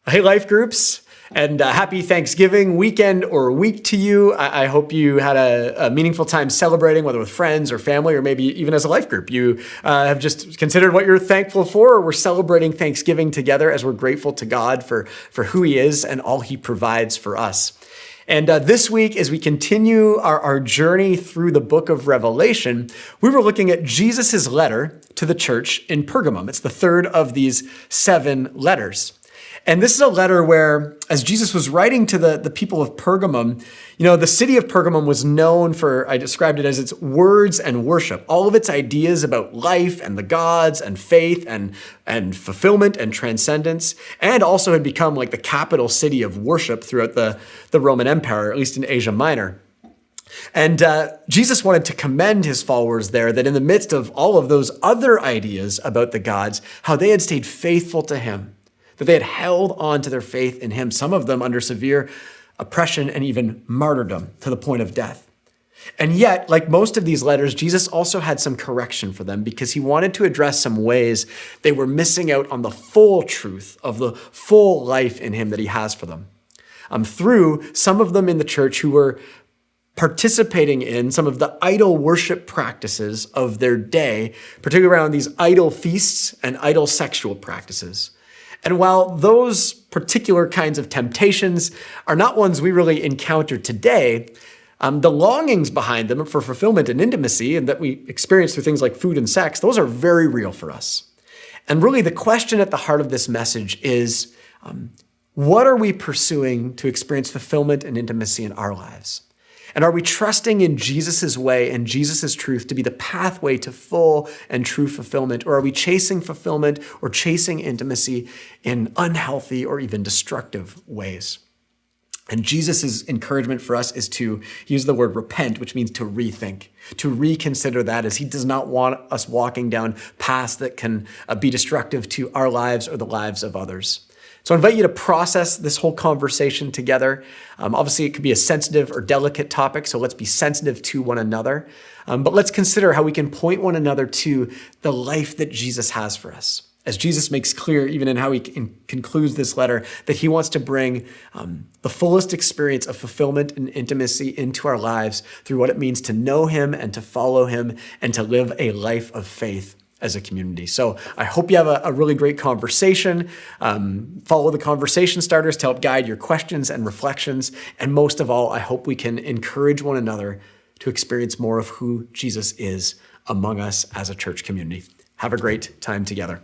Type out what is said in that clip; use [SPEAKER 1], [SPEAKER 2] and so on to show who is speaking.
[SPEAKER 1] Hey, life groups, and happy Thanksgiving weekend or week to you. I hope you had a meaningful time celebrating, whether with friends or family, or maybe even as a life group. You have just considered what you're thankful for, or we're celebrating Thanksgiving together as we're grateful to God for who He is and all He provides for us. And this week, as we continue our journey through the book of Revelation, we were looking at Jesus' letter to the church in Pergamum. It's the third of these 7 letters. And this is a letter where, as Jesus was writing to the people of Pergamum, the city of Pergamum was known for, I described it as its words and worship, all of its ideas about life and the gods and faith and fulfillment and transcendence, and also had become like the capital city of worship throughout the Roman Empire, at least in Asia Minor. And Jesus wanted to commend his followers there that in the midst of all of those other ideas about the gods, how they had stayed faithful to him, that they had held on to their faith in him, some of them under severe oppression and even martyrdom to the point of death. And yet, like most of these letters, Jesus also had some correction for them because he wanted to address some ways they were missing out on the full truth of the full life in him that he has for them. Through some of them in the church who were participating in some of the idol worship practices of their day, particularly around these idol feasts and idol sexual practices. And while those particular kinds of temptations are not ones we really encounter today, the longings behind them for fulfillment and intimacy, and that we experience through things like food and sex, those are very real for us. And really the question at the heart of this message is, what are we pursuing to experience fulfillment and intimacy in our lives? And are we trusting in Jesus' way and Jesus' truth to be the pathway to full and true fulfillment? Or are we chasing fulfillment or chasing intimacy in unhealthy or even destructive ways? And Jesus' encouragement for us is to use the word repent, which means to rethink, to reconsider that, as he does not want us walking down paths that can be destructive to our lives or the lives of others. So I invite you to process this whole conversation together. Obviously, it could be a sensitive or delicate topic, so let's be sensitive to one another. But let's consider how we can point one another to the life that Jesus has for us. As Jesus makes clear, even in how he concludes this letter, that he wants to bring the fullest experience of fulfillment and intimacy into our lives through what it means to know him and to follow him and to live a life of faith as a community. So I hope you have a really great conversation. Follow the conversation starters to help guide your questions and reflections. And most of all, I hope we can encourage one another to experience more of who Jesus is among us as a church community. Have a great time together.